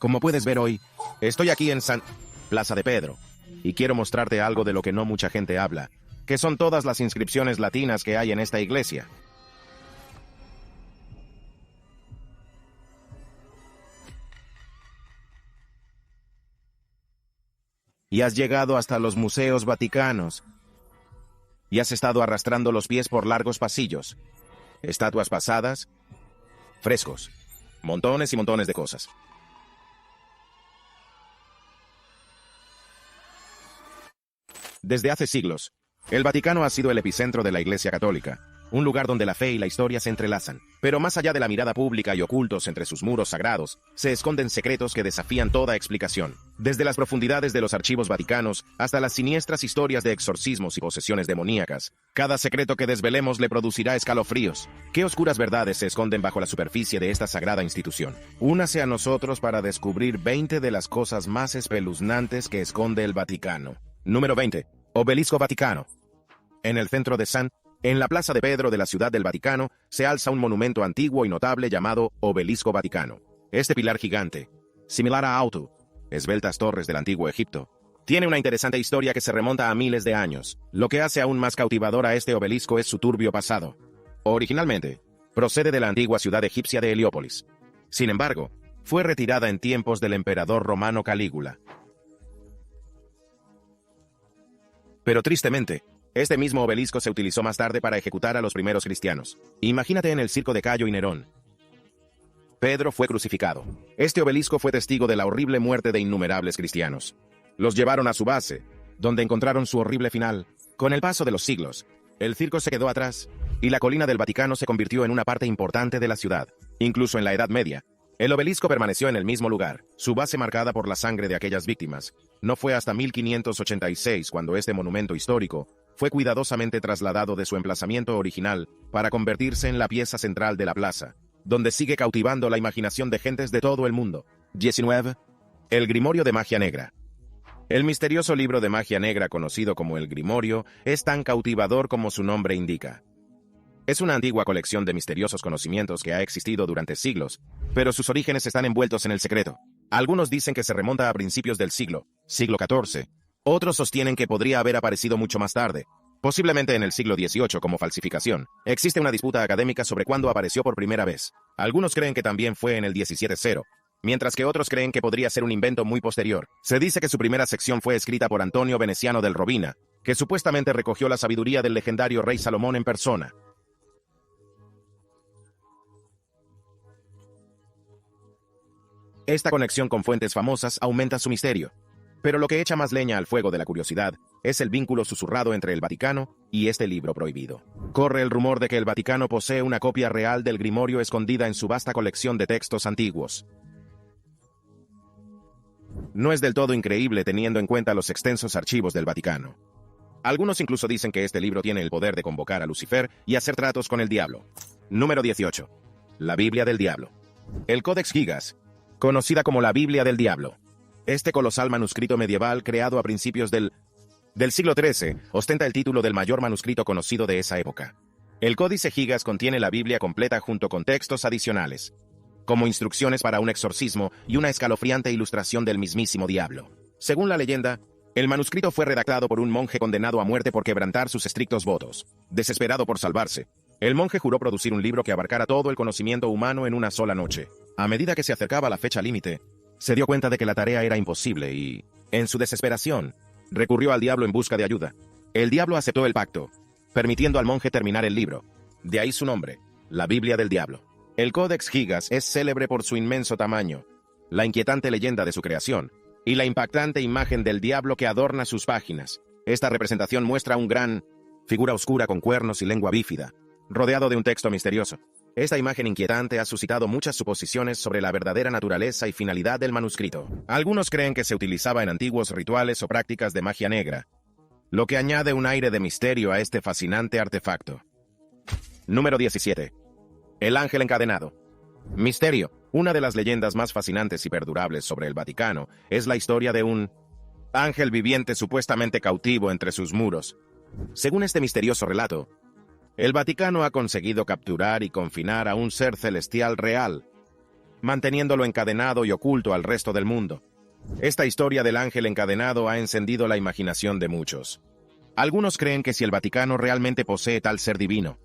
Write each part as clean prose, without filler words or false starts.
Como puedes ver hoy, estoy aquí en Plaza de Pedro, y quiero mostrarte algo de lo que no mucha gente habla, que son todas las inscripciones latinas que hay en esta iglesia. Y has llegado hasta los museos vaticanos, y has estado arrastrando los pies por largos pasillos, estatuas pasadas, frescos, montones y montones de cosas. Desde hace siglos, el Vaticano ha sido el epicentro de la Iglesia Católica, un lugar donde la fe y la historia se entrelazan. Pero más allá de la mirada pública y ocultos entre sus muros sagrados, se esconden secretos que desafían toda explicación. Desde las profundidades de los archivos vaticanos hasta las siniestras historias de exorcismos y posesiones demoníacas, cada secreto que desvelemos le producirá escalofríos. ¿Qué oscuras verdades se esconden bajo la superficie de esta sagrada institución? Únase a nosotros para descubrir 20 de las cosas más espeluznantes que esconde el Vaticano. Número 20. Obelisco Vaticano. En el centro de en la Plaza de Pedro de la Ciudad del Vaticano, se alza un monumento antiguo y notable llamado Obelisco Vaticano. Este pilar gigante, similar a esbeltas torres del antiguo Egipto, tiene una interesante historia que se remonta a miles de años. Lo que hace aún más cautivador a este obelisco es su turbio pasado. Originalmente, procede de la antigua ciudad egipcia de Heliópolis. Sin embargo, fue retirada en tiempos del emperador romano Calígula. Pero tristemente, este mismo obelisco se utilizó más tarde para ejecutar a los primeros cristianos. Imagínate en el circo de Cayo y Nerón. Pedro fue crucificado. Este obelisco fue testigo de la horrible muerte de innumerables cristianos. Los llevaron a su base, donde encontraron su horrible final. Con el paso de los siglos, el circo se quedó atrás, y la colina del Vaticano se convirtió en una parte importante de la ciudad. Incluso en la Edad Media, el obelisco permaneció en el mismo lugar, su base marcada por la sangre de aquellas víctimas. No fue hasta 1586 cuando este monumento histórico fue cuidadosamente trasladado de su emplazamiento original para convertirse en la pieza central de la plaza, donde sigue cautivando la imaginación de gentes de todo el mundo. 19. El Grimorio de Magia Negra. El misterioso libro de magia negra conocido como el Grimorio es tan cautivador como su nombre indica. Es una antigua colección de misteriosos conocimientos que ha existido durante siglos, pero sus orígenes están envueltos en el secreto. Algunos dicen que se remonta a principios del siglo XIV. Otros sostienen que podría haber aparecido mucho más tarde, posiblemente en el siglo XVIII como falsificación. Existe una disputa académica sobre cuándo apareció por primera vez. Algunos creen que también fue en el 1700, mientras que otros creen que podría ser un invento muy posterior. Se dice que su primera sección fue escrita por Antonio Veneciano del Robina, que supuestamente recogió la sabiduría del legendario rey Salomón en persona. Esta conexión con fuentes famosas aumenta su misterio. Pero lo que echa más leña al fuego de la curiosidad es el vínculo susurrado entre el Vaticano y este libro prohibido. Corre el rumor de que el Vaticano posee una copia real del Grimorio escondida en su vasta colección de textos antiguos. No es del todo increíble teniendo en cuenta los extensos archivos del Vaticano. Algunos incluso dicen que este libro tiene el poder de convocar a Lucifer y hacer tratos con el diablo. Número 18. La Biblia del Diablo. El Codex Gigas, conocida como la Biblia del Diablo. Este colosal manuscrito medieval creado a principios del siglo XIII ostenta el título del mayor manuscrito conocido de esa época. El Códice Gigas contiene la Biblia completa junto con textos adicionales, como instrucciones para un exorcismo y una escalofriante ilustración del mismísimo diablo. Según la leyenda, el manuscrito fue redactado por un monje condenado a muerte por quebrantar sus estrictos votos. Desesperado por salvarse, el monje juró producir un libro que abarcara todo el conocimiento humano en una sola noche. A medida que se acercaba la fecha límite, se dio cuenta de que la tarea era imposible y, en su desesperación, recurrió al diablo en busca de ayuda. El diablo aceptó el pacto, permitiendo al monje terminar el libro. De ahí su nombre, la Biblia del Diablo. El Códex Gigas es célebre por su inmenso tamaño, la inquietante leyenda de su creación y la impactante imagen del diablo que adorna sus páginas. Esta representación muestra un gran figura oscura con cuernos y lengua bífida, rodeado de un texto misterioso. Esta imagen inquietante ha suscitado muchas suposiciones sobre la verdadera naturaleza y finalidad del manuscrito. Algunos creen que se utilizaba en antiguos rituales o prácticas de magia negra, lo que añade un aire de misterio a este fascinante artefacto. Número 17. El ángel encadenado. Misterio. Una de las leyendas más fascinantes y perdurables sobre el Vaticano es la historia de un ángel viviente supuestamente cautivo entre sus muros. Según este misterioso relato, el Vaticano ha conseguido capturar y confinar a un ser celestial real, manteniéndolo encadenado y oculto al resto del mundo. Esta historia del ángel encadenado ha encendido la imaginación de muchos. Algunos creen que si el Vaticano realmente posee tal ser divino,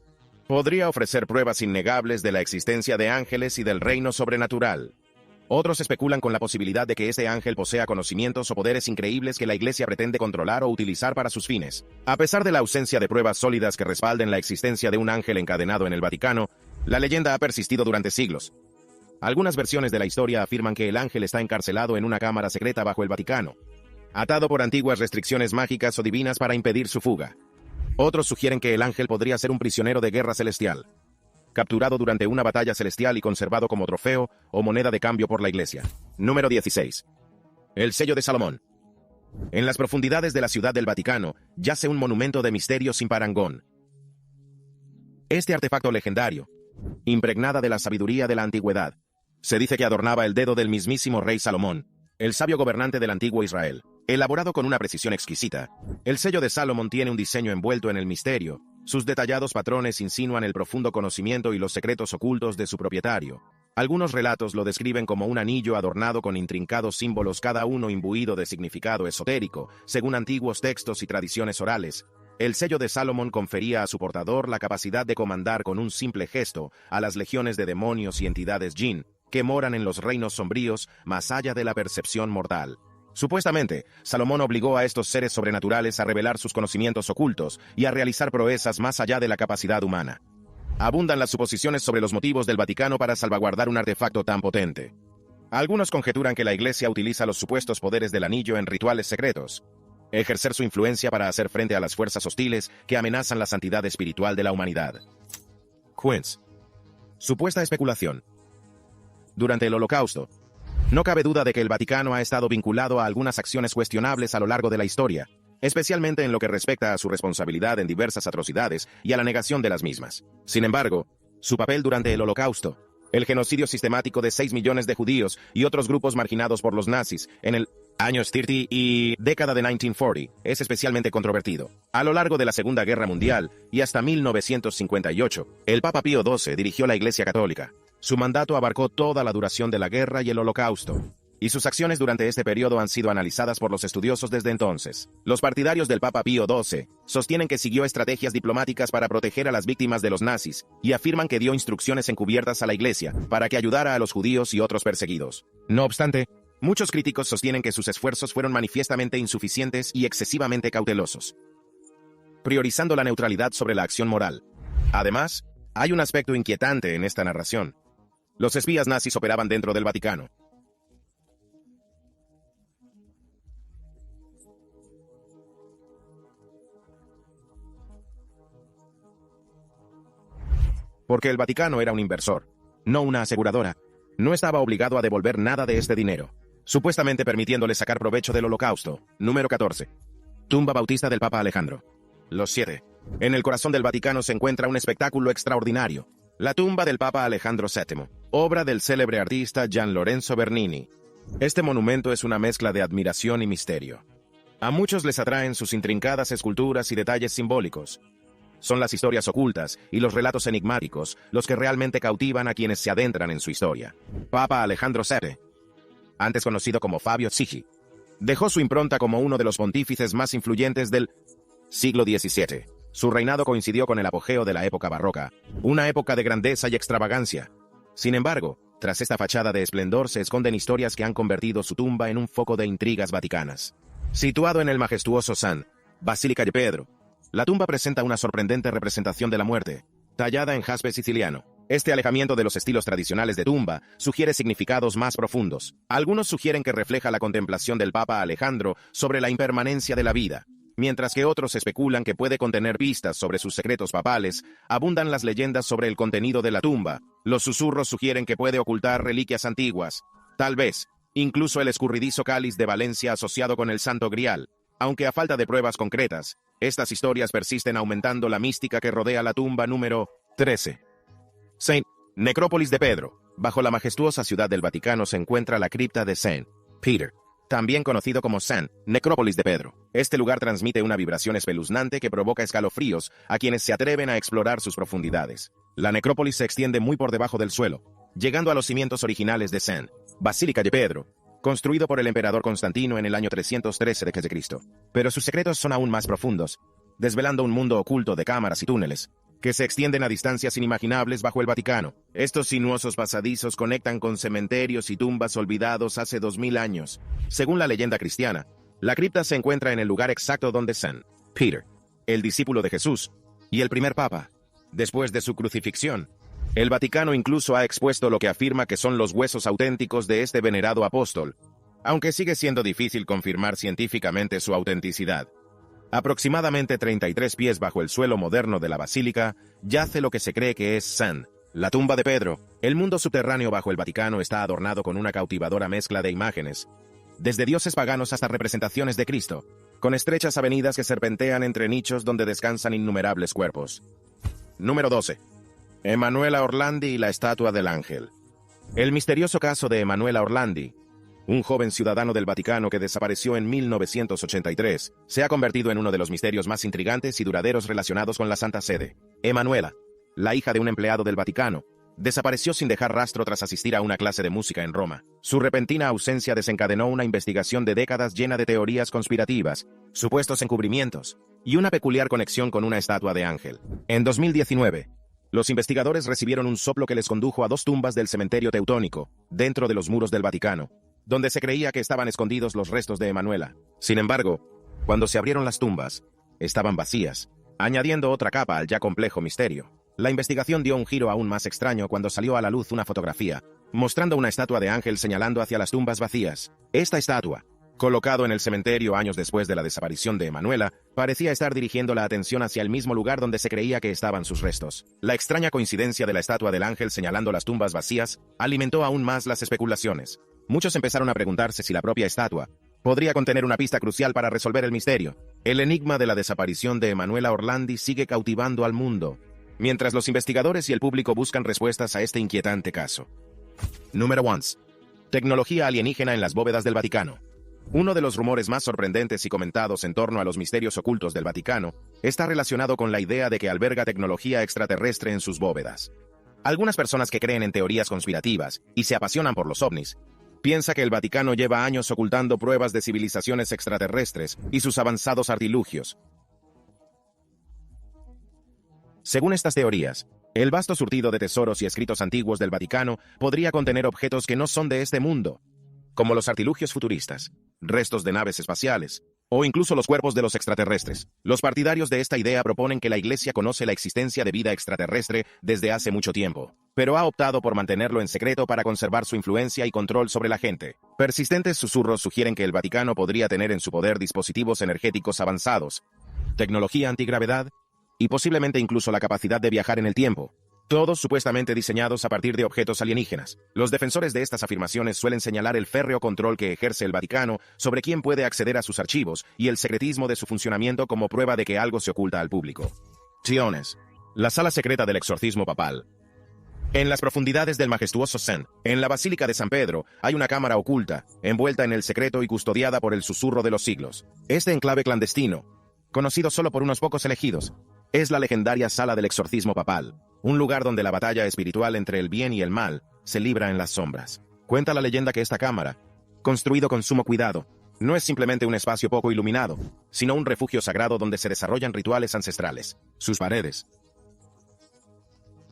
podría ofrecer pruebas innegables de la existencia de ángeles y del reino sobrenatural. Otros especulan con la posibilidad de que este ángel posea conocimientos o poderes increíbles que la Iglesia pretende controlar o utilizar para sus fines. A pesar de la ausencia de pruebas sólidas que respalden la existencia de un ángel encadenado en el Vaticano, la leyenda ha persistido durante siglos. Algunas versiones de la historia afirman que el ángel está encarcelado en una cámara secreta bajo el Vaticano, atado por antiguas restricciones mágicas o divinas para impedir su fuga. Otros sugieren que el ángel podría ser un prisionero de guerra celestial, capturado durante una batalla celestial y conservado como trofeo o moneda de cambio por la Iglesia. Número 16. El sello de Salomón. En las profundidades de la ciudad del Vaticano yace un monumento de misterio sin parangón. Este artefacto legendario, impregnada de la sabiduría de la antigüedad, se dice que adornaba el dedo del mismísimo rey Salomón, el sabio gobernante del antiguo Israel. Elaborado con una precisión exquisita, el sello de Salomón tiene un diseño envuelto en el misterio. Sus detallados patrones insinúan el profundo conocimiento y los secretos ocultos de su propietario. Algunos relatos lo describen como un anillo adornado con intrincados símbolos, cada uno imbuido de significado esotérico. Según antiguos textos y tradiciones orales, el sello de Salomón confería a su portador la capacidad de comandar con un simple gesto a las legiones de demonios y entidades jinn que moran en los reinos sombríos más allá de la percepción mortal. Supuestamente, Salomón obligó a estos seres sobrenaturales a revelar sus conocimientos ocultos y a realizar proezas más allá de la capacidad humana. Abundan las suposiciones sobre los motivos del Vaticano para salvaguardar un artefacto tan potente. Algunos conjeturan que la Iglesia utiliza los supuestos poderes del anillo en rituales secretos, ejercer su influencia para hacer frente a las fuerzas hostiles que amenazan la santidad espiritual de la humanidad. Quince. Supuesta especulación. Durante el Holocausto, no cabe duda de que el Vaticano ha estado vinculado a algunas acciones cuestionables a lo largo de la historia, especialmente en lo que respecta a su responsabilidad en diversas atrocidades y a la negación de las mismas. Sin embargo, su papel durante el Holocausto, el genocidio sistemático de 6 millones de judíos y otros grupos marginados por los nazis en el años 30 y década de 1940, es especialmente controvertido. A lo largo de la Segunda Guerra Mundial y hasta 1958, el Papa Pío XII dirigió la Iglesia Católica. Su mandato abarcó toda la duración de la guerra y el Holocausto, y sus acciones durante este periodo han sido analizadas por los estudiosos desde entonces. Los partidarios del Papa Pío XII sostienen que siguió estrategias diplomáticas para proteger a las víctimas de los nazis y afirman que dio instrucciones encubiertas a la Iglesia para que ayudara a los judíos y otros perseguidos. No obstante, muchos críticos sostienen que sus esfuerzos fueron manifiestamente insuficientes y excesivamente cautelosos, priorizando la neutralidad sobre la acción moral. Además, hay un aspecto inquietante en esta narración. Los espías nazis operaban dentro del Vaticano. Porque el Vaticano era un inversor, no una aseguradora. No estaba obligado a devolver nada de este dinero, supuestamente permitiéndole sacar provecho del Holocausto. Número 14. Tumba bautista del Papa Alejandro. Los 7. En el corazón del Vaticano se encuentra un espectáculo extraordinario. La tumba del Papa Alejandro VII, obra del célebre artista Gian Lorenzo Bernini. Este monumento es una mezcla de admiración y misterio. A muchos les atraen sus intrincadas esculturas y detalles simbólicos. Son las historias ocultas y los relatos enigmáticos los que realmente cautivan a quienes se adentran en su historia. Papa Alejandro VII, antes conocido como Fabio Zigi, dejó su impronta como uno de los pontífices más influyentes del siglo XVII. Su reinado coincidió con el apogeo de la época barroca, una época de grandeza y extravagancia. Sin embargo, tras esta fachada de esplendor se esconden historias que han convertido su tumba en un foco de intrigas vaticanas. Situado en el majestuoso San Basílica de Pedro, la tumba presenta una sorprendente representación de la muerte, tallada en jaspe siciliano. Este alejamiento de los estilos tradicionales de tumba sugiere significados más profundos. Algunos sugieren que refleja la contemplación del Papa Alejandro sobre la impermanencia de la vida, mientras que otros especulan que puede contener pistas sobre sus secretos papales. Abundan las leyendas sobre el contenido de la tumba. Los susurros sugieren que puede ocultar reliquias antiguas, tal vez, incluso el escurridizo cáliz de Valencia asociado con el Santo Grial. Aunque a falta de pruebas concretas, estas historias persisten aumentando la mística que rodea la tumba número 13. Saint Necrópolis de Pedro. Bajo la majestuosa ciudad del Vaticano se encuentra la cripta de Saint Peter, también conocido como Saint Necrópolis de Pedro. Este lugar transmite una vibración espeluznante que provoca escalofríos a quienes se atreven a explorar sus profundidades. La necrópolis se extiende muy por debajo del suelo, llegando a los cimientos originales de St. Basílica de Pedro, construido por el emperador Constantino en el año 313 d.C. Pero sus secretos son aún más profundos, desvelando un mundo oculto de cámaras y túneles, que se extienden a distancias inimaginables bajo el Vaticano. Estos sinuosos pasadizos conectan con cementerios y tumbas olvidados hace 2000 años. Según la leyenda cristiana, la cripta se encuentra en el lugar exacto donde San Peter, el discípulo de Jesús, y el primer papa, después de su crucifixión. El Vaticano incluso ha expuesto lo que afirma que son los huesos auténticos de este venerado apóstol, aunque sigue siendo difícil confirmar científicamente su autenticidad. Aproximadamente 33 pies bajo el suelo moderno de la basílica, yace lo que se cree que es la tumba de Pedro. El mundo subterráneo bajo el Vaticano está adornado con una cautivadora mezcla de imágenes, desde dioses paganos hasta representaciones de Cristo, con estrechas avenidas que serpentean entre nichos donde descansan innumerables cuerpos. Número 12. Emanuela Orlandi y la estatua del ángel. El misterioso caso de Emanuela Orlandi, un joven ciudadano del Vaticano que desapareció en 1983, se ha convertido en uno de los misterios más intrigantes y duraderos relacionados con la Santa Sede. Emanuela, la hija de un empleado del Vaticano, desapareció sin dejar rastro tras asistir a una clase de música en Roma. Su repentina ausencia desencadenó una investigación de décadas llena de teorías conspirativas, supuestos encubrimientos, y una peculiar conexión con una estatua de ángel. En 2019, los investigadores recibieron un soplo que les condujo a dos tumbas del cementerio teutónico, dentro de los muros del Vaticano, donde se creía que estaban escondidos los restos de Emanuela. Sin embargo, cuando se abrieron las tumbas, estaban vacías, añadiendo otra capa al ya complejo misterio. La investigación dio un giro aún más extraño cuando salió a la luz una fotografía, mostrando una estatua de ángel señalando hacia las tumbas vacías. Esta estatua, colocado en el cementerio años después de la desaparición de Emanuela, parecía estar dirigiendo la atención hacia el mismo lugar donde se creía que estaban sus restos. La extraña coincidencia de la estatua del ángel señalando las tumbas vacías alimentó aún más las especulaciones. Muchos empezaron a preguntarse si la propia estatua podría contener una pista crucial para resolver el misterio. El enigma de la desaparición de Emanuela Orlandi sigue cautivando al mundo, mientras los investigadores y el público buscan respuestas a este inquietante caso. Número 1. Tecnología alienígena en las bóvedas del Vaticano. Uno de los rumores más sorprendentes y comentados en torno a los misterios ocultos del Vaticano está relacionado con la idea de que alberga tecnología extraterrestre en sus bóvedas. Algunas personas que creen en teorías conspirativas y se apasionan por los ovnis piensan que el Vaticano lleva años ocultando pruebas de civilizaciones extraterrestres y sus avanzados artilugios. Según estas teorías, el vasto surtido de tesoros y escritos antiguos del Vaticano podría contener objetos que no son de este mundo, como los artilugios futuristas, restos de naves espaciales, o incluso los cuerpos de los extraterrestres. Los partidarios de esta idea proponen que la Iglesia conoce la existencia de vida extraterrestre desde hace mucho tiempo, pero ha optado por mantenerlo en secreto para conservar su influencia y control sobre la gente. Persistentes susurros sugieren que el Vaticano podría tener en su poder dispositivos energéticos avanzados, tecnología antigravedad, y posiblemente incluso la capacidad de viajar en el tiempo, todos supuestamente diseñados a partir de objetos alienígenas. Los defensores de estas afirmaciones suelen señalar el férreo control que ejerce el Vaticano sobre quién puede acceder a sus archivos y el secretismo de su funcionamiento como prueba de que algo se oculta al público. Siones. La sala secreta del exorcismo papal. En las profundidades del majestuoso St. En la Basílica de San Pedro, hay una cámara oculta, envuelta en el secreto y custodiada por el susurro de los siglos. Este enclave clandestino, conocido solo por unos pocos elegidos, es la legendaria Sala del Exorcismo Papal, un lugar donde la batalla espiritual entre el bien y el mal se libra en las sombras. Cuenta la leyenda que esta cámara, construido con sumo cuidado, no es simplemente un espacio poco iluminado, sino un refugio sagrado donde se desarrollan rituales ancestrales. Sus paredes,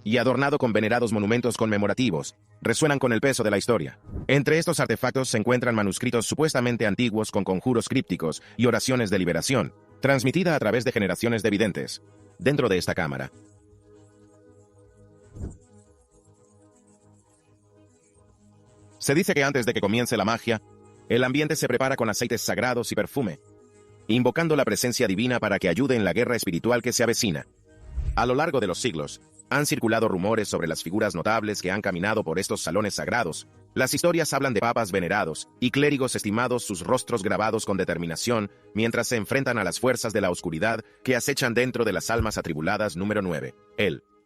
y adornado con venerados monumentos conmemorativos, resuenan con el peso de la historia. Entre estos artefactos se encuentran manuscritos supuestamente antiguos con conjuros crípticos y oraciones de liberación, transmitida a través de generaciones de videntes. Dentro de esta cámara, se dice que antes de que comience la magia, el ambiente se prepara con aceites sagrados y perfume, invocando la presencia divina para que ayude en la guerra espiritual que se avecina. A lo largo de los siglos, han circulado rumores sobre las figuras notables que han caminado por estos salones sagrados. Las historias hablan de papas venerados y clérigos estimados, sus rostros grabados con determinación, mientras se enfrentan a las fuerzas de la oscuridad que acechan dentro de las almas atribuladas. Número 9.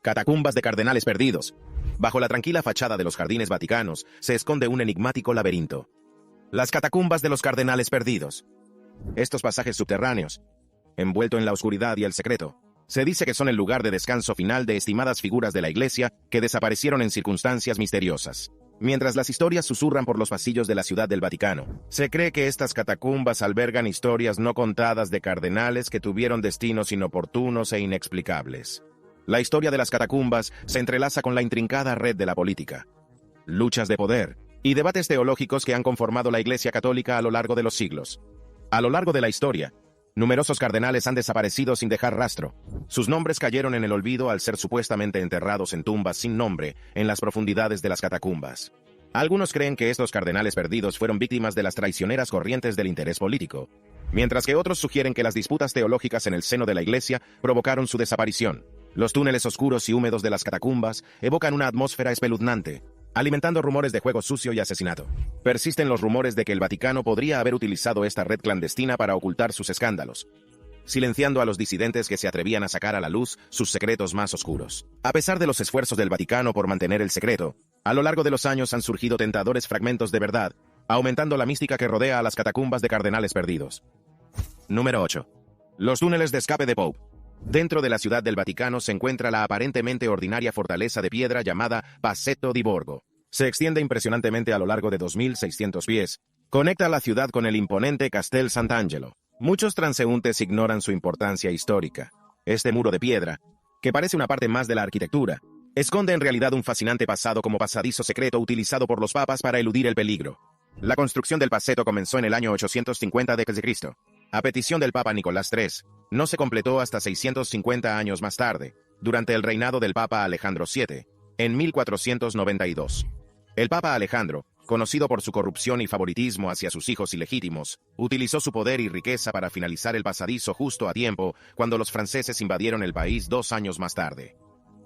Catacumbas de cardenales perdidos. Bajo la tranquila fachada de los jardines vaticanos se esconde un enigmático laberinto. Las catacumbas de los cardenales perdidos. Estos pasajes subterráneos, envuelto en la oscuridad y el secreto, Se dice que son el lugar de descanso final de estimadas figuras de la Iglesia que desaparecieron en circunstancias misteriosas. Mientras las historias susurran por los pasillos de la Ciudad del Vaticano, se cree que estas catacumbas albergan historias no contadas de cardenales que tuvieron destinos inoportunos e inexplicables. La historia de las catacumbas se entrelaza con la intrincada red de la política, luchas de poder y debates teológicos que han conformado la Iglesia Católica a lo largo de los siglos. A lo largo de la historia, numerosos cardenales han desaparecido sin dejar rastro. Sus nombres cayeron en el olvido al ser supuestamente enterrados en tumbas sin nombre en las profundidades de las catacumbas. Algunos creen que estos cardenales perdidos fueron víctimas de las traicioneras corrientes del interés político, mientras que otros sugieren que las disputas teológicas en el seno de la Iglesia provocaron su desaparición. Los túneles oscuros y húmedos de las catacumbas evocan una atmósfera espeluznante, alimentando rumores de juego sucio y asesinato. Persisten los rumores de que el Vaticano podría haber utilizado esta red clandestina para ocultar sus escándalos, silenciando a los disidentes que se atrevían a sacar a la luz sus secretos más oscuros. A pesar de los esfuerzos del Vaticano por mantener el secreto, a lo largo de los años han surgido tentadores fragmentos de verdad, aumentando la mística que rodea a las catacumbas de cardenales perdidos. Número 8. Los túneles de escape de Pope. Dentro de la Ciudad del Vaticano se encuentra la aparentemente ordinaria fortaleza de piedra llamada Passetto di Borgo. Se extiende impresionantemente a lo largo de 2.600 pies. Conecta la ciudad con el imponente Castel Sant'Angelo. Muchos transeúntes ignoran su importancia histórica. Este muro de piedra, que parece una parte más de la arquitectura, esconde en realidad un fascinante pasado como pasadizo secreto utilizado por los papas para eludir el peligro. La construcción del Passetto comenzó en el año 850 d.C. A petición del Papa Nicolás III, no se completó hasta 650 años más tarde, durante el reinado del Papa Alejandro VII, en 1492. El Papa Alejandro, conocido por su corrupción y favoritismo hacia sus hijos ilegítimos, utilizó su poder y riqueza para finalizar el pasadizo justo a tiempo cuando los franceses invadieron el país 2 años más tarde.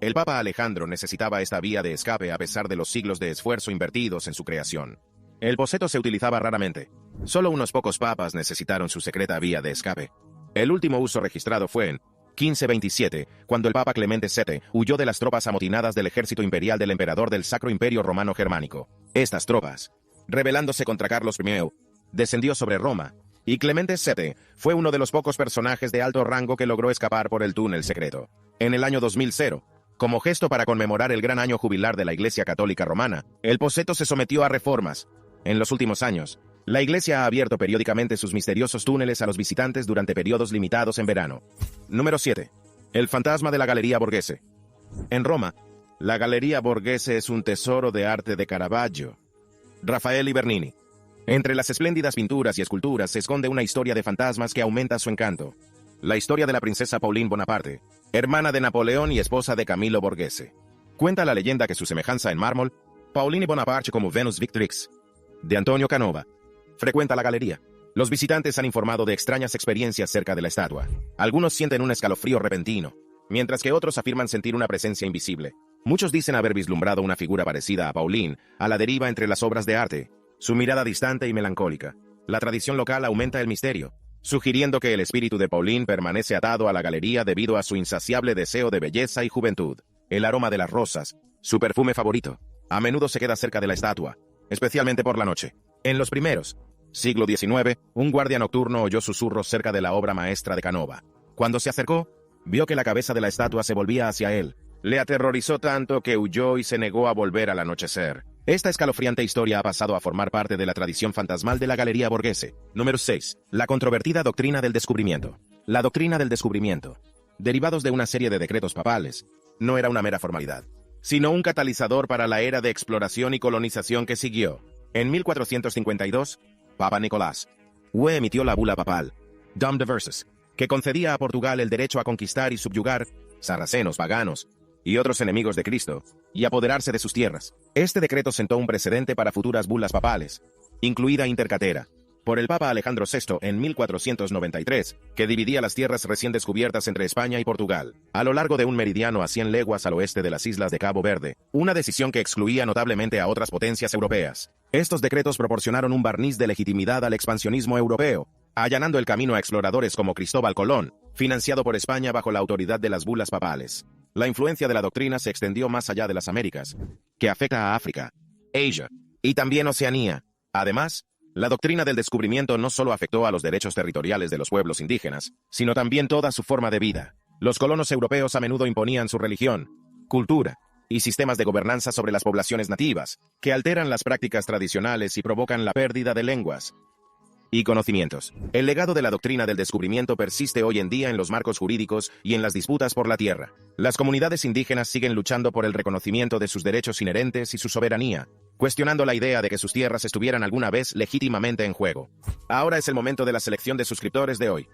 El Papa Alejandro necesitaba esta vía de escape a pesar de los siglos de esfuerzo invertidos en su creación. El Passetto se utilizaba raramente. Solo unos pocos papas necesitaron su secreta vía de escape. El último uso registrado fue en 1527, cuando el Papa Clemente VII huyó de las tropas amotinadas del ejército imperial del emperador del Sacro Imperio Romano Germánico. Estas tropas, rebelándose contra Carlos I, descendió sobre Roma, y Clemente VII fue uno de los pocos personajes de alto rango que logró escapar por el túnel secreto. En el año 2000, como gesto para conmemorar el gran año jubilar de la Iglesia Católica Romana, el Passetto se sometió a reformas. En los últimos años, la Iglesia ha abierto periódicamente sus misteriosos túneles a los visitantes durante periodos limitados en verano. Número 7. El fantasma de la Galería Borghese. En Roma, la Galería Borghese es un tesoro de arte de Caravaggio, Rafael y Bernini. Entre las espléndidas pinturas y esculturas se esconde una historia de fantasmas que aumenta su encanto. La historia de la princesa Pauline Bonaparte, hermana de Napoleón y esposa de Camillo Borghese. Cuenta la leyenda que su semejanza en mármol, Pauline Bonaparte como Venus Victrix, de Antonio Canova, frecuenta la galería. Los visitantes han informado de extrañas experiencias cerca de la estatua. Algunos sienten un escalofrío repentino, mientras que otros afirman sentir una presencia invisible. Muchos dicen haber vislumbrado una figura parecida a Pauline, a la deriva entre las obras de arte, su mirada distante y melancólica. La tradición local aumenta el misterio, sugiriendo que el espíritu de Pauline permanece atado a la galería debido a su insaciable deseo de belleza y juventud. El aroma de las rosas, su perfume favorito, a menudo se queda cerca de la estatua, especialmente por la noche. En los primeros siglo XIX, un guardia nocturno oyó susurros cerca de la obra maestra de Canova. Cuando se acercó, vio que la cabeza de la estatua se volvía hacia él. Le aterrorizó tanto que huyó y se negó a volver al anochecer. Esta escalofriante historia ha pasado a formar parte de la tradición fantasmal de la Galería Borghese. Número 6. La controvertida doctrina del descubrimiento. La doctrina del descubrimiento, derivados de una serie de decretos papales, no era una mera formalidad, sino un catalizador para la era de exploración y colonización que siguió. En 1452, Papa Nicolás I emitió la bula papal, Dom de Versus, que concedía a Portugal el derecho a conquistar y subyugar sarracenos, paganos y otros enemigos de Cristo, y apoderarse de sus tierras. Este decreto sentó un precedente para futuras bulas papales, incluida Intercatera, por el Papa Alejandro VI en 1493, que dividía las tierras recién descubiertas entre España y Portugal, a lo largo de un meridiano a 100 leguas al oeste de las islas de Cabo Verde, una decisión que excluía notablemente a otras potencias europeas. Estos decretos proporcionaron un barniz de legitimidad al expansionismo europeo, allanando el camino a exploradores como Cristóbal Colón, financiado por España bajo la autoridad de las bulas papales. La influencia de la doctrina se extendió más allá de las Américas, que afecta a África, Asia y también Oceanía. Además, la doctrina del descubrimiento no solo afectó a los derechos territoriales de los pueblos indígenas, sino también toda su forma de vida. Los colonos europeos a menudo imponían su religión, cultura y sistemas de gobernanza sobre las poblaciones nativas, que alteran las prácticas tradicionales y provocan la pérdida de lenguas y conocimientos. El legado de la doctrina del descubrimiento persiste hoy en día en los marcos jurídicos y en las disputas por la tierra. Las comunidades indígenas siguen luchando por el reconocimiento de sus derechos inherentes y su soberanía, cuestionando la idea de que sus tierras estuvieran alguna vez legítimamente en juego. Ahora es el momento de la selección de suscriptores de hoy.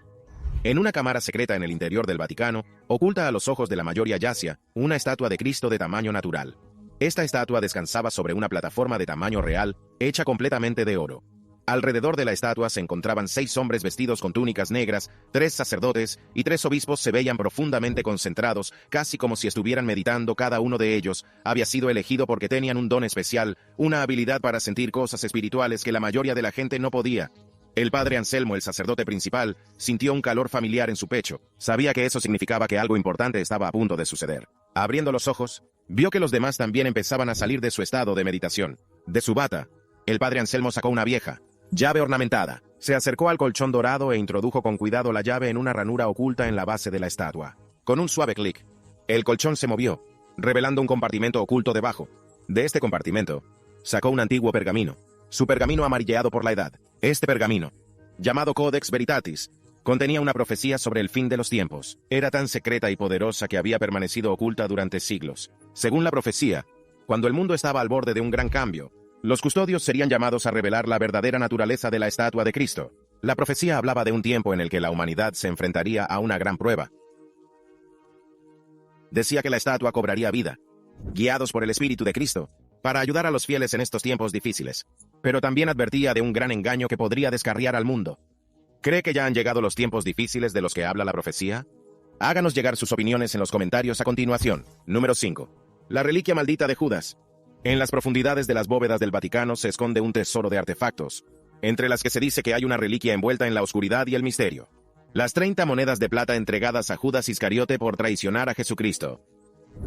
En una cámara secreta en el interior del Vaticano, oculta a los ojos de la mayoría yacía una estatua de Cristo de tamaño natural. Esta estatua descansaba sobre una plataforma de tamaño real, hecha completamente de oro. Alrededor de la estatua se encontraban 6 hombres vestidos con túnicas negras, 3 sacerdotes y 3 obispos se veían profundamente concentrados, casi como si estuvieran meditando. Cada uno de ellos había sido elegido porque tenían un don especial, una habilidad para sentir cosas espirituales que la mayoría de la gente no podía. El padre Anselmo, el sacerdote principal, sintió un calor familiar en su pecho. Sabía que eso significaba que algo importante estaba a punto de suceder. Abriendo los ojos, vio que los demás también empezaban a salir de su estado de meditación. De su bata, el padre Anselmo sacó una vieja llave ornamentada. Se acercó al colchón dorado e introdujo con cuidado la llave en una ranura oculta en la base de la estatua. Con un suave clic, el colchón se movió, revelando un compartimento oculto debajo. De este compartimento, sacó un antiguo pergamino. Su pergamino amarilleado por la edad. Este pergamino, llamado Codex Veritatis, contenía una profecía sobre el fin de los tiempos. Era tan secreta y poderosa que había permanecido oculta durante siglos. Según la profecía, cuando el mundo estaba al borde de un gran cambio, los custodios serían llamados a revelar la verdadera naturaleza de la estatua de Cristo. La profecía hablaba de un tiempo en el que la humanidad se enfrentaría a una gran prueba. Decía que la estatua cobraría vida, guiados por el Espíritu de Cristo, para ayudar a los fieles en estos tiempos difíciles. Pero también advertía de un gran engaño que podría descarriar al mundo. ¿Cree que ya han llegado los tiempos difíciles de los que habla la profecía? Háganos llegar sus opiniones en los comentarios a continuación. Número 5. La reliquia maldita de Judas. En las profundidades de las bóvedas del Vaticano se esconde un tesoro de artefactos, entre las que se dice que hay una reliquia envuelta en la oscuridad y el misterio. Las 30 monedas de plata entregadas a Judas Iscariote por traicionar a Jesucristo.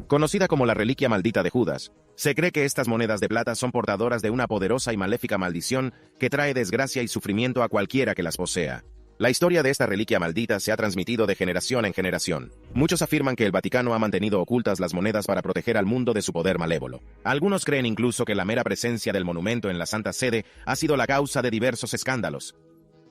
Conocida como la reliquia maldita de Judas, se cree que estas monedas de plata son portadoras de una poderosa y maléfica maldición que trae desgracia y sufrimiento a cualquiera que las posea. La historia de esta reliquia maldita se ha transmitido de generación en generación. Muchos afirman que el Vaticano ha mantenido ocultas las monedas para proteger al mundo de su poder malévolo. Algunos creen incluso que la mera presencia del monumento en la Santa Sede ha sido la causa de diversos escándalos,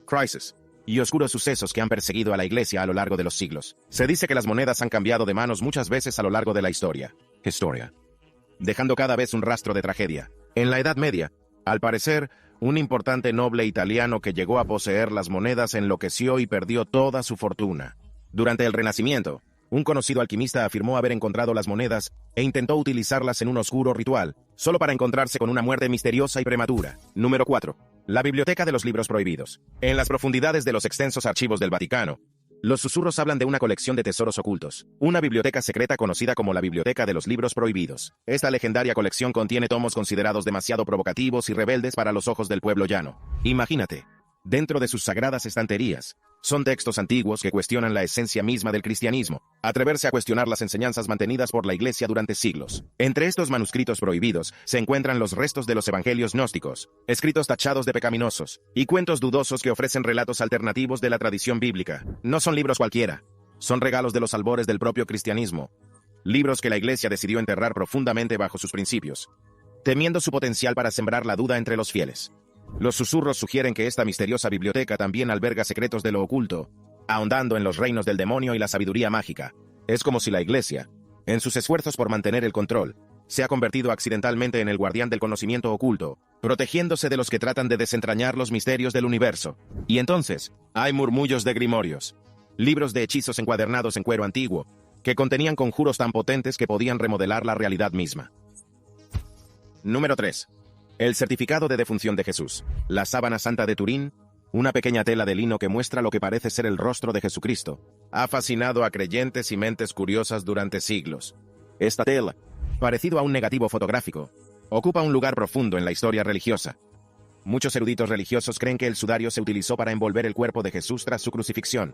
crisis y oscuros sucesos que han perseguido a la Iglesia a lo largo de los siglos. Se dice que las monedas han cambiado de manos muchas veces a lo largo de la historia, dejando cada vez un rastro de tragedia. En la Edad Media, al parecer, un importante noble italiano que llegó a poseer las monedas enloqueció y perdió toda su fortuna. Durante el Renacimiento, un conocido alquimista afirmó haber encontrado las monedas e intentó utilizarlas en un oscuro ritual, solo para encontrarse con una muerte misteriosa y prematura. Número 4. La Biblioteca de los Libros Prohibidos. En las profundidades de los extensos archivos del Vaticano, los susurros hablan de una colección de tesoros ocultos, una biblioteca secreta conocida como la Biblioteca de los Libros Prohibidos. Esta legendaria colección contiene tomos considerados demasiado provocativos y rebeldes para los ojos del pueblo llano. Imagínate, dentro de sus sagradas estanterías, son textos antiguos que cuestionan la esencia misma del cristianismo, atreverse a cuestionar las enseñanzas mantenidas por la Iglesia durante siglos. Entre estos manuscritos prohibidos se encuentran los restos de los evangelios gnósticos, escritos tachados de pecaminosos, y cuentos dudosos que ofrecen relatos alternativos de la tradición bíblica. No son libros cualquiera, son regalos de los albores del propio cristianismo, libros que la Iglesia decidió enterrar profundamente bajo sus principios, temiendo su potencial para sembrar la duda entre los fieles. Los susurros sugieren que esta misteriosa biblioteca también alberga secretos de lo oculto, ahondando en los reinos del demonio y la sabiduría mágica. Es como si la Iglesia, en sus esfuerzos por mantener el control, se ha convertido accidentalmente en el guardián del conocimiento oculto, protegiéndose de los que tratan de desentrañar los misterios del universo. Y entonces, hay murmullos de grimorios, libros de hechizos encuadernados en cuero antiguo, que contenían conjuros tan potentes que podían remodelar la realidad misma. Número 3. El certificado de defunción de Jesús. La sábana santa de Turín, una pequeña tela de lino que muestra lo que parece ser el rostro de Jesucristo, ha fascinado a creyentes y mentes curiosas durante siglos. Esta tela, parecido a un negativo fotográfico, ocupa un lugar profundo en la historia religiosa. Muchos eruditos religiosos creen que el sudario se utilizó para envolver el cuerpo de Jesús tras su crucifixión,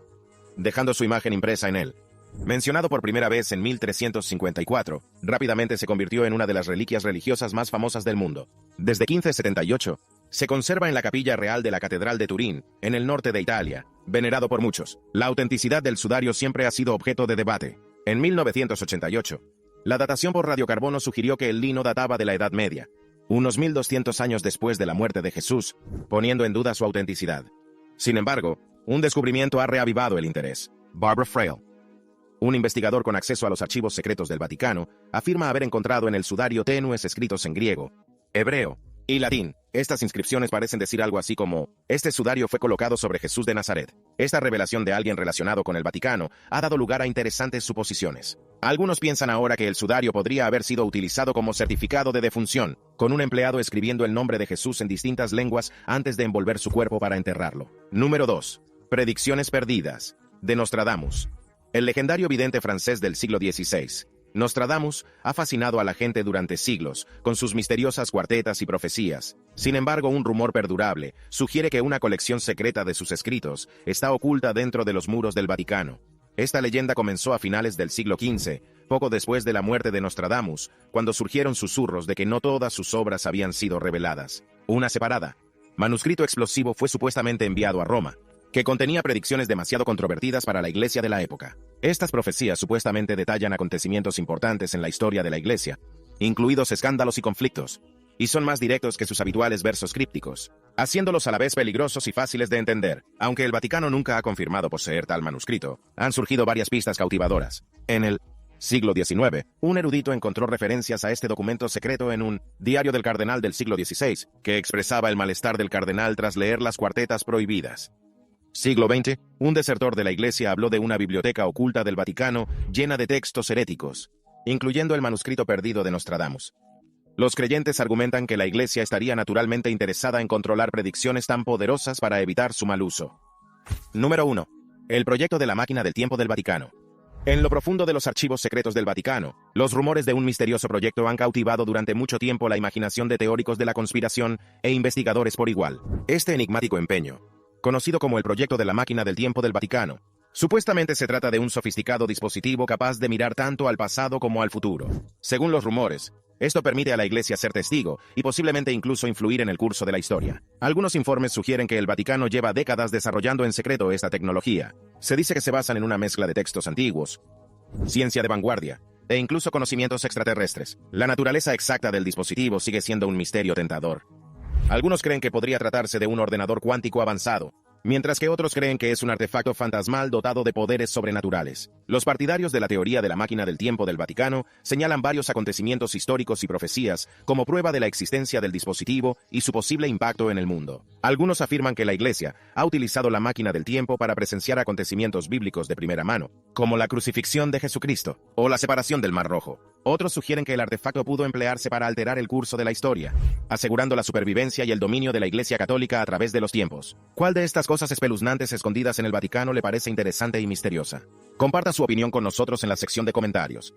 dejando su imagen impresa en él. Mencionado por primera vez en 1354, rápidamente se convirtió en una de las reliquias religiosas más famosas del mundo. Desde 1578, Se conserva en la capilla real de la Catedral de Turín, en el norte de Italia, venerado por muchos. La autenticidad del sudario siempre ha sido objeto de debate. En 1988, la datación por radiocarbono sugirió que el lino databa de la Edad Media, unos 1200 años después de la muerte de Jesús, poniendo en duda su autenticidad. Sin embargo, un descubrimiento ha reavivado el interés. Barbara Frail, un investigador con acceso a los archivos secretos del Vaticano, afirma haber encontrado en el sudario tenues escritos en griego, hebreo y latín. Estas inscripciones parecen decir algo así como: este sudario fue colocado sobre Jesús de Nazaret. Esta revelación de alguien relacionado con el Vaticano ha dado lugar a interesantes suposiciones. Algunos piensan ahora que el sudario podría haber sido utilizado como certificado de defunción, con un empleado escribiendo el nombre de Jesús en distintas lenguas antes de envolver su cuerpo para enterrarlo. Número 2. Predicciones perdidas, de Nostradamus. El legendario vidente francés del siglo XVI, Nostradamus, ha fascinado a la gente durante siglos con sus misteriosas cuartetas y profecías. Sin embargo, un rumor perdurable sugiere que una colección secreta de sus escritos está oculta dentro de los muros del Vaticano. Esta leyenda comenzó a finales del siglo XV, poco después de la muerte de Nostradamus, cuando surgieron susurros de que no todas sus obras habían sido reveladas. Una separada manuscrito explosivo fue supuestamente enviado a Roma, que contenía predicciones demasiado controvertidas para la Iglesia de la época. Estas profecías supuestamente detallan acontecimientos importantes en la historia de la Iglesia, incluidos escándalos y conflictos, y son más directos que sus habituales versos crípticos, haciéndolos a la vez peligrosos y fáciles de entender. Aunque el Vaticano nunca ha confirmado poseer tal manuscrito, han surgido varias pistas cautivadoras. En el siglo XIX, un erudito encontró referencias a este documento secreto en un diario del cardenal del siglo XVI, que expresaba el malestar del cardenal tras leer las cuartetas prohibidas. Siglo XX, un desertor de la Iglesia habló de una biblioteca oculta del Vaticano llena de textos heréticos, incluyendo el manuscrito perdido de Nostradamus. Los creyentes argumentan que la Iglesia estaría naturalmente interesada en controlar predicciones tan poderosas para evitar su mal uso. Número 1. El proyecto de la máquina del tiempo del Vaticano. En lo profundo de los archivos secretos del Vaticano, los rumores de un misterioso proyecto han cautivado durante mucho tiempo la imaginación de teóricos de la conspiración e investigadores por igual. Este enigmático empeño, conocido como el proyecto de la máquina del tiempo del Vaticano, supuestamente se trata de un sofisticado dispositivo capaz de mirar tanto al pasado como al futuro. Según los rumores, esto permite a la Iglesia ser testigo y posiblemente incluso influir en el curso de la historia. Algunos informes sugieren que el Vaticano lleva décadas desarrollando en secreto esta tecnología. Se dice que se basan en una mezcla de textos antiguos, ciencia de vanguardia e incluso conocimientos extraterrestres. La naturaleza exacta del dispositivo sigue siendo un misterio tentador. Algunos creen que podría tratarse de un ordenador cuántico avanzado, mientras que otros creen que es un artefacto fantasmal dotado de poderes sobrenaturales. Los partidarios de la teoría de la máquina del tiempo del Vaticano señalan varios acontecimientos históricos y profecías como prueba de la existencia del dispositivo y su posible impacto en el mundo. Algunos afirman que la Iglesia ha utilizado la máquina del tiempo para presenciar acontecimientos bíblicos de primera mano, como la crucifixión de Jesucristo o la separación del Mar Rojo. Otros sugieren que el artefacto pudo emplearse para alterar el curso de la historia, asegurando la supervivencia y el dominio de la Iglesia Católica a través de los tiempos. ¿Cuál de estas cosas espeluznantes escondidas en el Vaticano le parece interesante y misteriosa? Comparta su opinión con nosotros en la sección de comentarios.